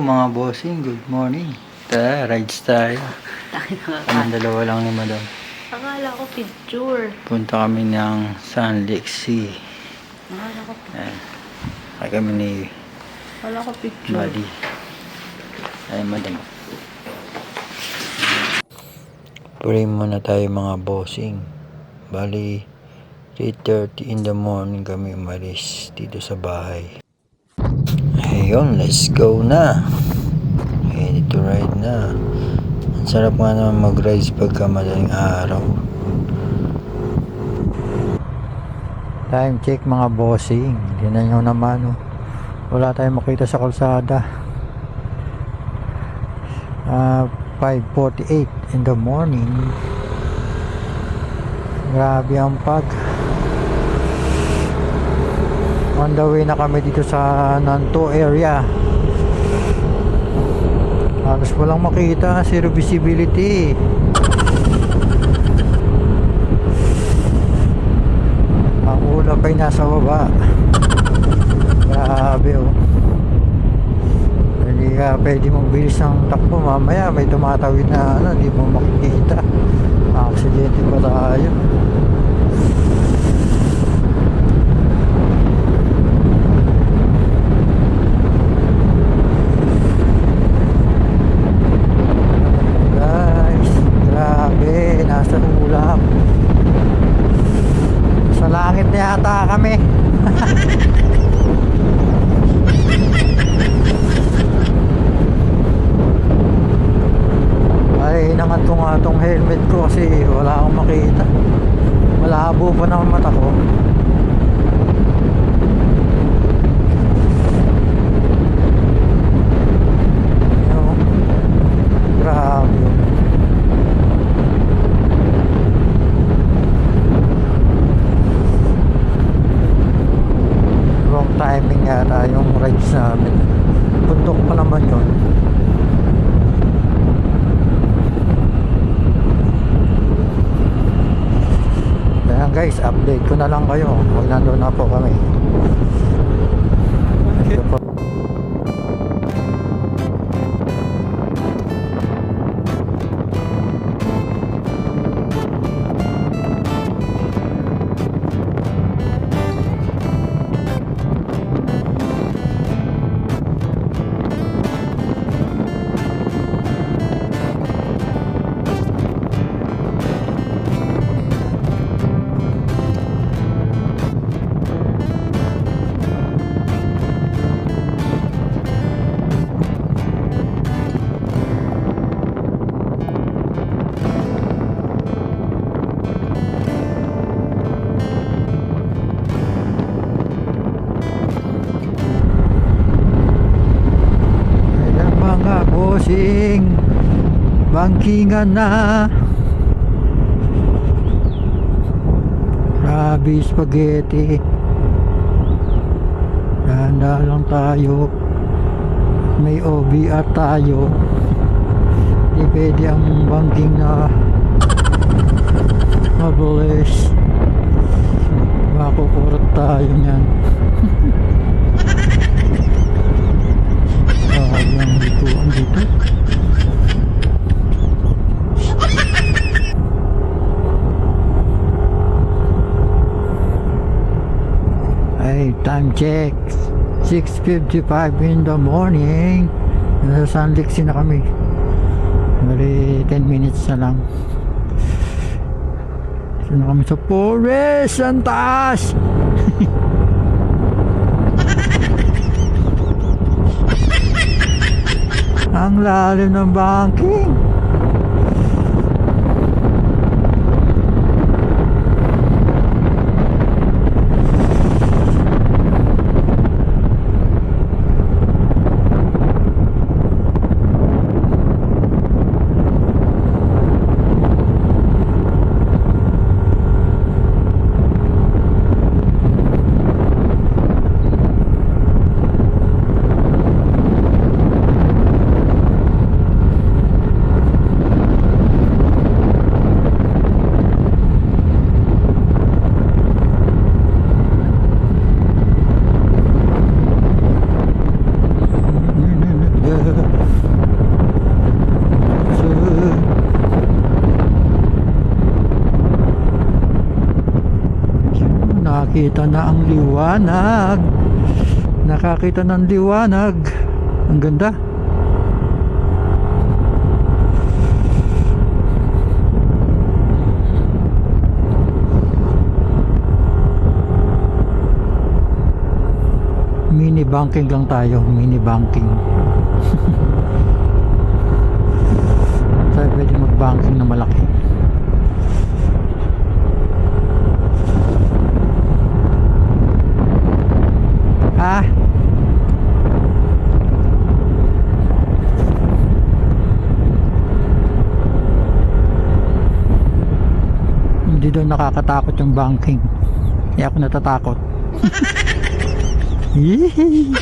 mga bossing, good morning. Tara, rides tayo. Kaming dalawa lang ni madam. Akala ko picture. Punta kami ng San Lexi. Akala ko picture. Ay kami ni Akala ko picture. Buddy. Ay madam. Pray muna tayo mga bossing. Bali, 3:30 in the morning kami umalis dito sa bahay. Ayun, let's go na. Ready to ride na. Ang sarap nga naman mag-rides pagka madaling araw. Time check mga bossing. Tingnan nyo naman, oh. Wala tayong makita sa kalsada. 5:48 in the morning. Grabe ang pag. On the way na kami dito sa Nanto area. Halos walang makita, zero visibility. Ang ulap ay nasa baba. Grabe, oh. Hindi ka pwede magbilis ng takbo. Mamaya may tumatawid na hindi mo makikita. Aksidente pa tayo. Nasa ulap. Sa langit na yata kami. Ay, inangat-tong helmet ko kasi wala akong makita. Malabo pa naman mata ko. Grabe. Timing yata yung rides namin. Bundok pa naman yun. Kaya guys, update ko na lang kayo pag nandun na po kami. Ito po. Bossing, bangkingan na. Grabe spaghetti. Handa lang tayo. May OBR tayo. Di pwede ang bangking na mabilis. Makukurat tayo nyan. Yung likuan dito. Ay, time check 6:55 in the morning. Nasa San Lexi na kami. Bali 10 minutes na lang. So na kami sa forest. Ang taas. Ang lalim ng banking. nakakita na ang liwanag. Nakakita ng liwanag. Ang ganda. Mini banking lang tayo, mini banking. Tayo pwede mag-banking na malaki. Ah, hindi daw nakakatakot yung banking. Kaya ako natatakot. Yee!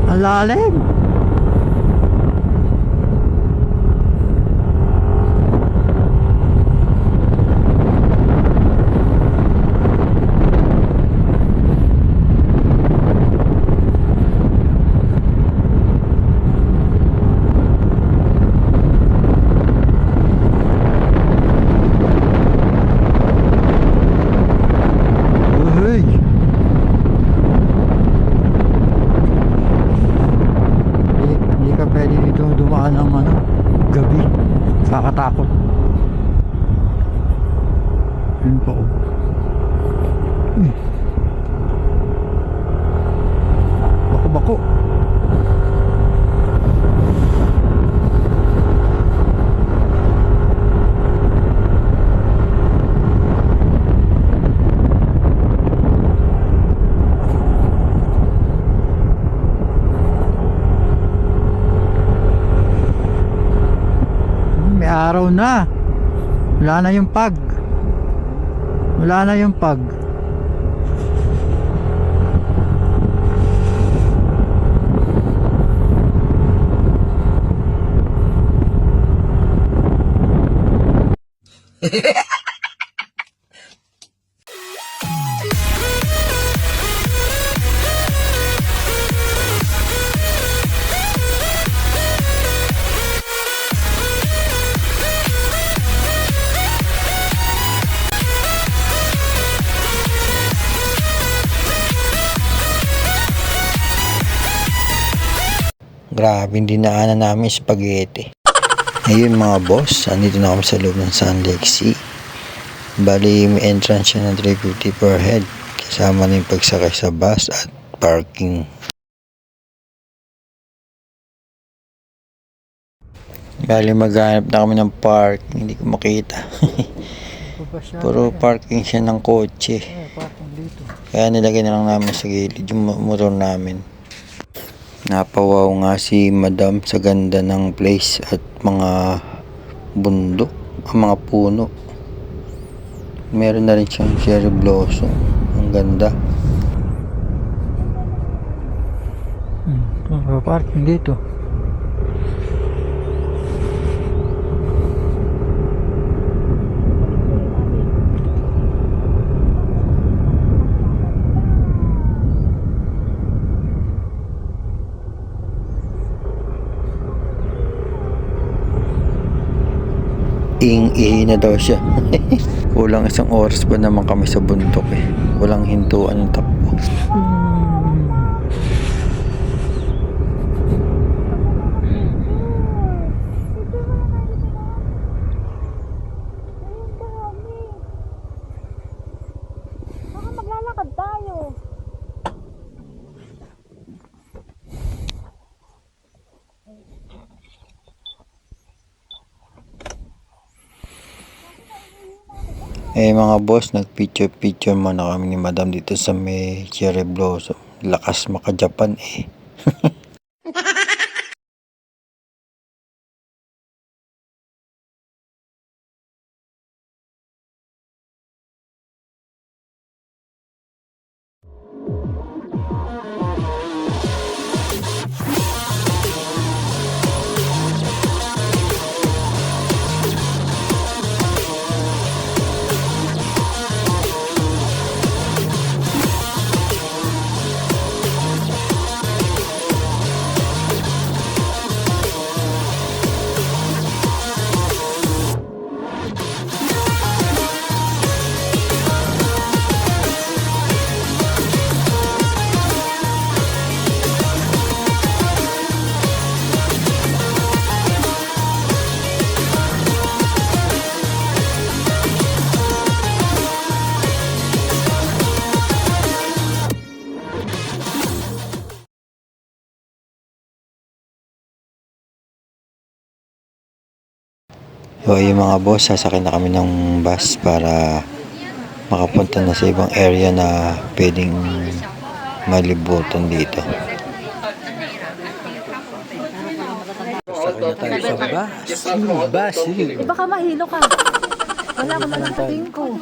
Ang lalim! Hindi ka pwede dito dumaan ng gabi. Kakatakot. Yun po. Bako-bako. May araw na. Wala na yung pag. Wala na yung pag. Grabe, hindi dinaanan namin spaghetti. Ayun mga boss, andito na kami sa loob ng Sun Lake Sea. Bali, may entrance siya ng 350 per head. Kasama na yung pagsakay sa bus at parking. Bali, maghanap na kami ng park. Hindi ko makita. Puro parking siya ng kotse. Kaya nilagay na lang namin sa gilid yung motor namin. Napawaw nga si Madam sa ganda ng place at mga bundok, ang mga puno. Meron na rin siyang cherry blossom. Ang ganda. Parking dito. Iing-ihi na daw siya. Kulang isang oras pa naman kami sa bundok eh. Walang hintuan yung takbo. Baka maglalakad tayo. Eh mga boss, nagpicture muna kami ni Madam dito sa may cherry blossom. Lakas maka-Japan eh. So yung mga boss, sasakay na kami ng bus para makapunta na sa ibang area na pwedeng malibutan dito. Sakay na tayo sa bus. Baka mahilo ka. Wala ko na lang sabihin ko.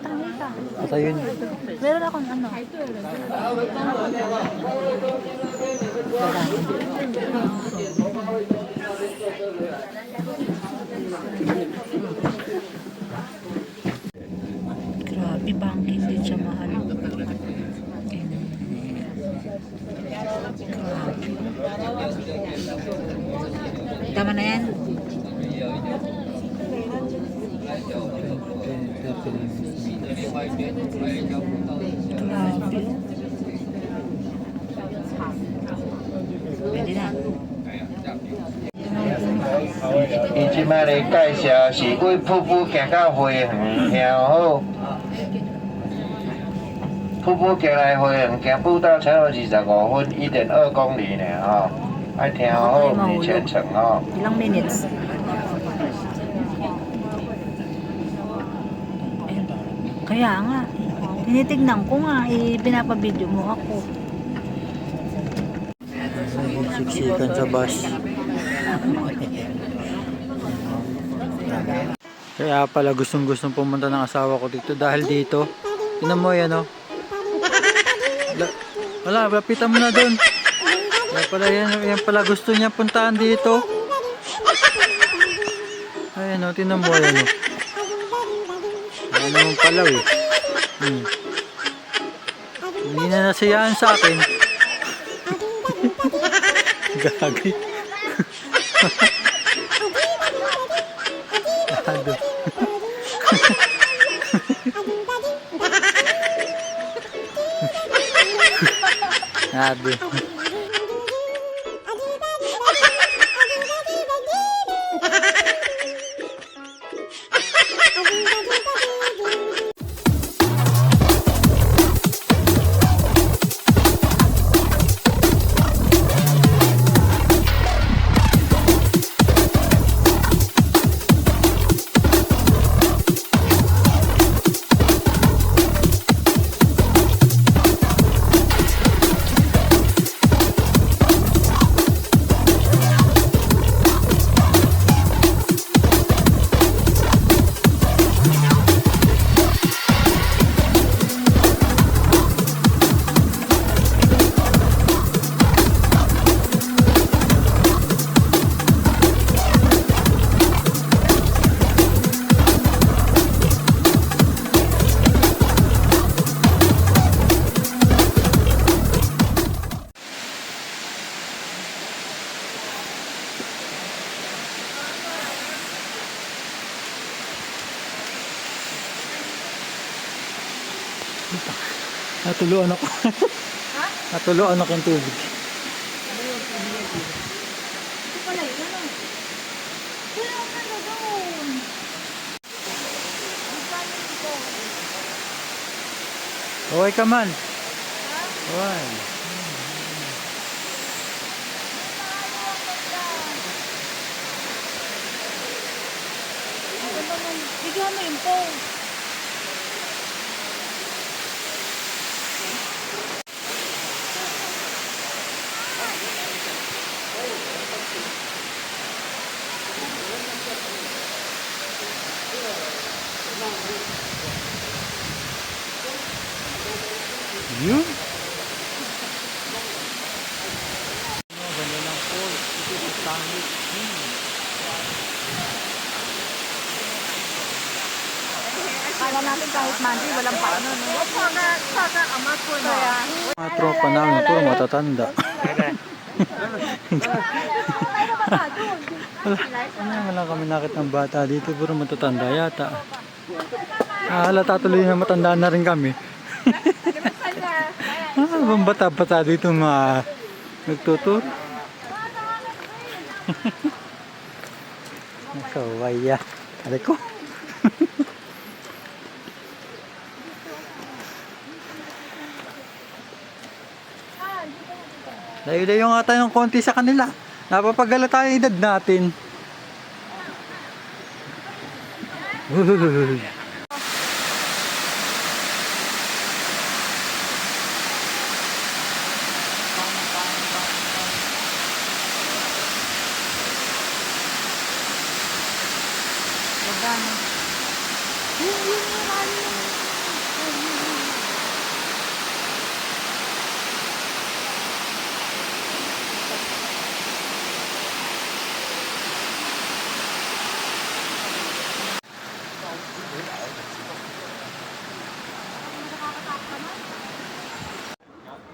Tangin ka. Patayin. Meron akong ano. Grabe, bangkin din siya mahal. Tama na yan. Grabe. Pwede na. 伊即摆咧介绍是为瀑布行到花园，然后瀑布行来花园，行步道才有25分，1.2公里呢吼，爱听好你全程吼。 Ilang minutes? Ayun. Kaya nga. Tinitignan ko nga. Pinapabidyo mo ako. Siksikan sa bus. Kaya pala gustong pumunta ng asawa ko dito dahil dito. Tingnan mo yan, oh. Wala, lapitan mo na doon. Kaya pala yan pala gusto niya puntahan dito. Ayan, oh, tingnan mo yan, oh. Ayan naman pala, eh. Hindi na nasayaan sa akin. Gagi. Ado. Ado. Natuluan ako. Natuluan ako ng tubig. Ito pala yun, ano? Wala ka na doon. Okay ka man. Okay. Bigyan mo yung phone. Yun. Ganda ng falls. Ito yung tangit. Kala natin kahit Monday, walang paano. Mga tropa namin ito, matatanda. Wala kami nakita ng bata dito, puro matatanda yata. Halata tuloy na matanda na rin kami. Bang bata-bata dito nagtutur. Nakawaya. Aray ko. Layo-layo nga tayo ng konti sa kanila. Napapagala tayo edad natin.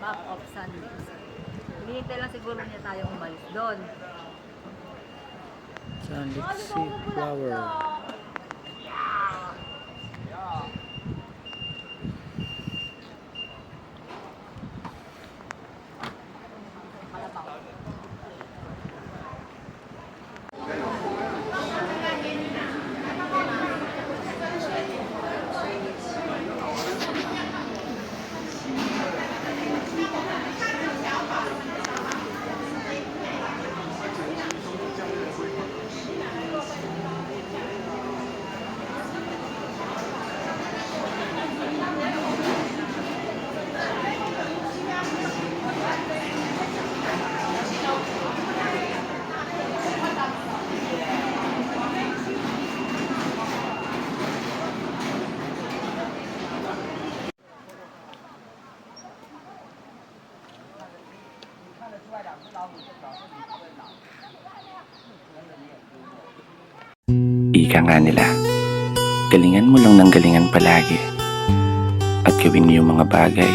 Map of Sundays. Hinihintay lang siguro niya tayong umalis doon. Sunlit flower. Ika nga nila, galingan mo lang ng galingan palagi at gawin mo yung mga bagay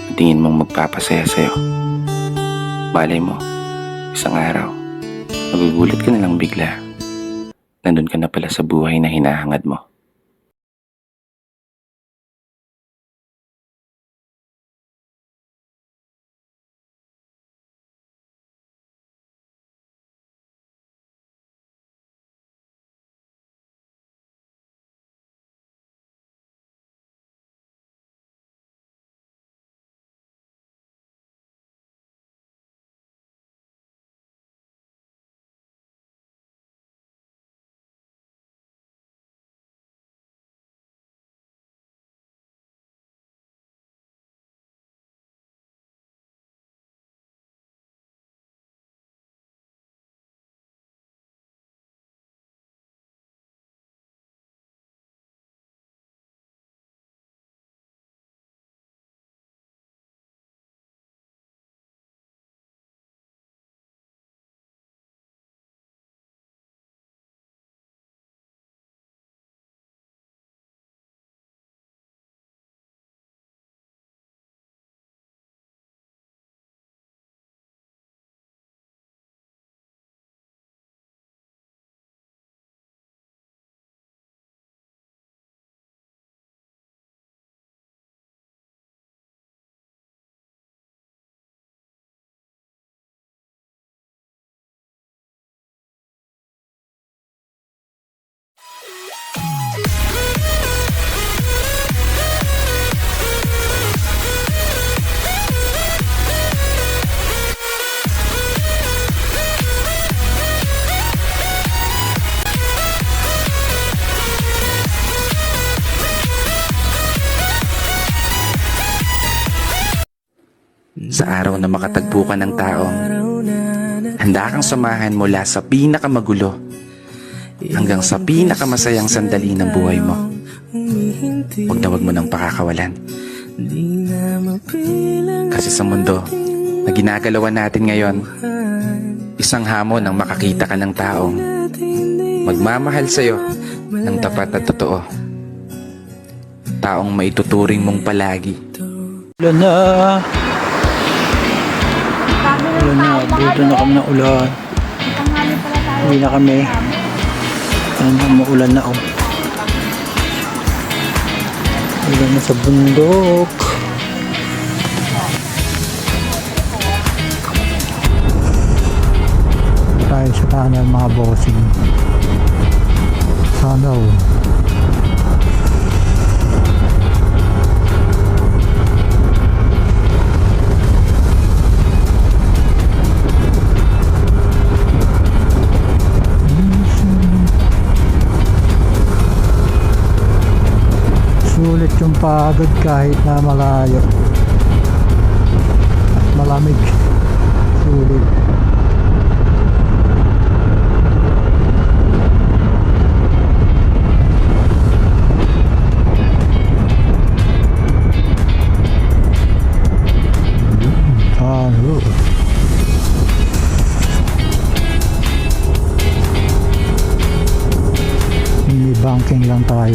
na tingin mong magpapasaya sa'yo. Malay mo, isang araw, magugulat ka na lang bigla. Nandun ka na pala sa buhay na hinahangad mo. Sa araw na makatagpo ka ng taong handa kang samahan mula sa pinakamagulo hanggang sa pinakamasayang sandali ng buhay mo. Huwag mo nang pakakawalan. Kasi sa mundo na ginagalawan natin ngayon, isang hamon ang makakita ka ng taong magmamahal sa'yo ng tapat at totoo. Taong maituturing mong palagi. Ulan na! Ulan na, buto na kami ng ulan. Uwi na kami. Ano na, maulan na oh. Ulan na sa bundok. Tayo sa tahanan mga bossing. Sana oh. Sulit yung pagod kahit na malayo at malamig. Sulit. Mini banking lang tayo.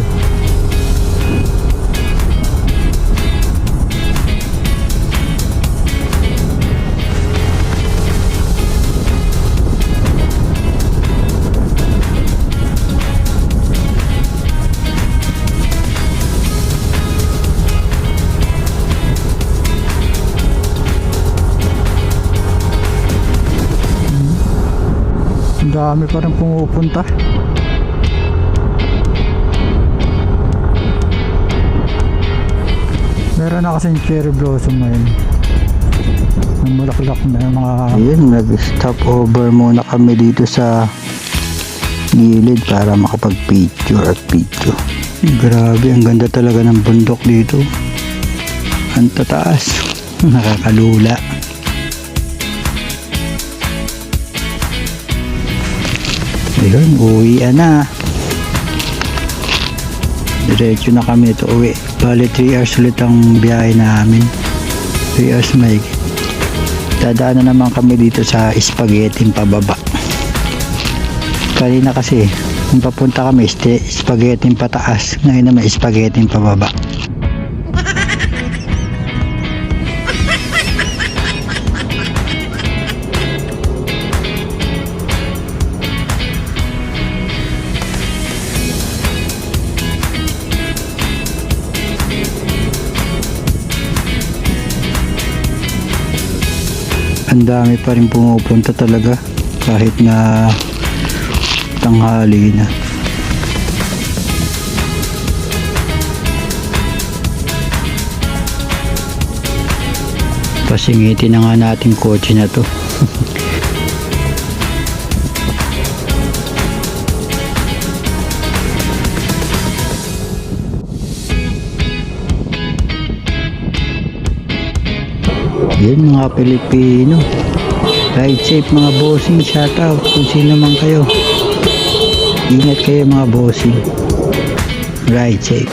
Ang dami pa rin pumupunta. Meron na kasing cherry blossom ngayon. Ang malaklak na yung mga... Ayun, nag-stop over muna kami dito sa gilid para makapag-picture at video. Grabe, ang ganda talaga ng bundok dito. Ang tataas. Nakakalula. Ayun, uwian na. Diretso na kami ito uwi. Bali 3 hours ulit ang biyahe namin. 3 hours mahigit. Dadaan na naman kami dito sa spaghetti pababa. Kanina kasi kung papunta kami spaghetti pataas. Ngayon naman spaghetti pababa. Ang dami pa rin pumupunta talaga kahit na tanghali na. Pasingitin na nga natin kotse na to. Yan mga Pilipino. Ride safe mga bossing. Shout out kung sino man kayo. Ingat kayo mga bossing. Ride safe.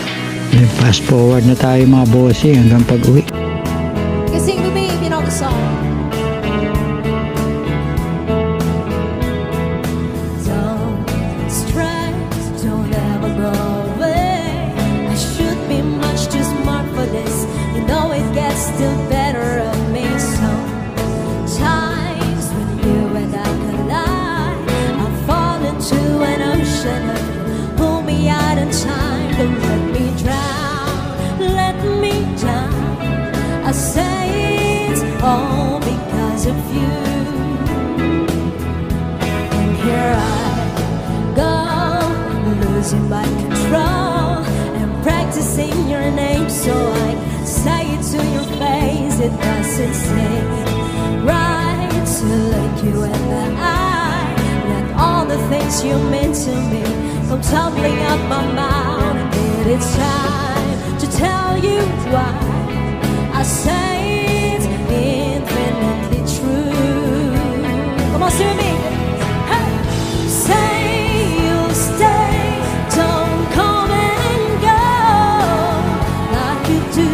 Fast forward na tayo mga bossing hanggang pag uwi. Sing with me if you know the song. Don't stress, don't ever go away. I should be much too smart for this. You know it gets still better of me. Sometimes when you and I collide, I fall into an ocean of you. Pull me out in time, don't let me drown. Let me down. I say it's all because of you. And here I go, losing my control and practicing your name so I can say it to your face. It doesn't seem right to look you in the eye. Let all the things you meant to me come tumbling out my mouth. And it's time to tell you why I say it's infinitely true. Come on, sing with me. Hey! Say you'll stay, don't come and go like you do.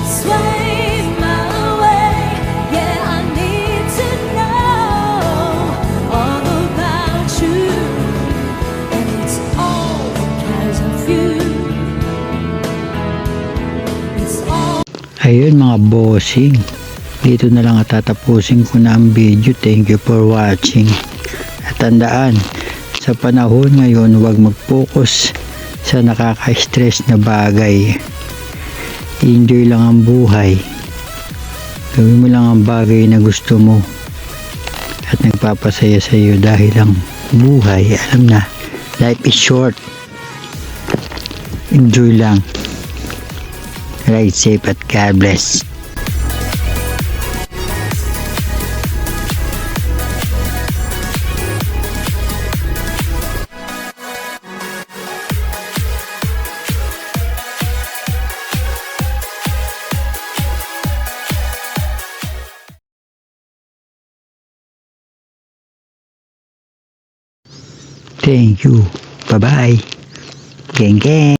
Sway my way, yeah, I need to know all about you. And it's all because of you. Ayun mga bossing, dito na lang tatapusin ko na ang video. Thank you for watching. At tandaan, sa panahon ngayon, huwag mag-focus sa nakaka-stress na bagay. Enjoy lang ang buhay. Gawin mo lang ang bagay na gusto mo at nagpapasaya sa iyo dahil ang buhay, alam na, life is short. Enjoy lang. Ride safe at God bless. Thank you. Bye-bye. Geng geng.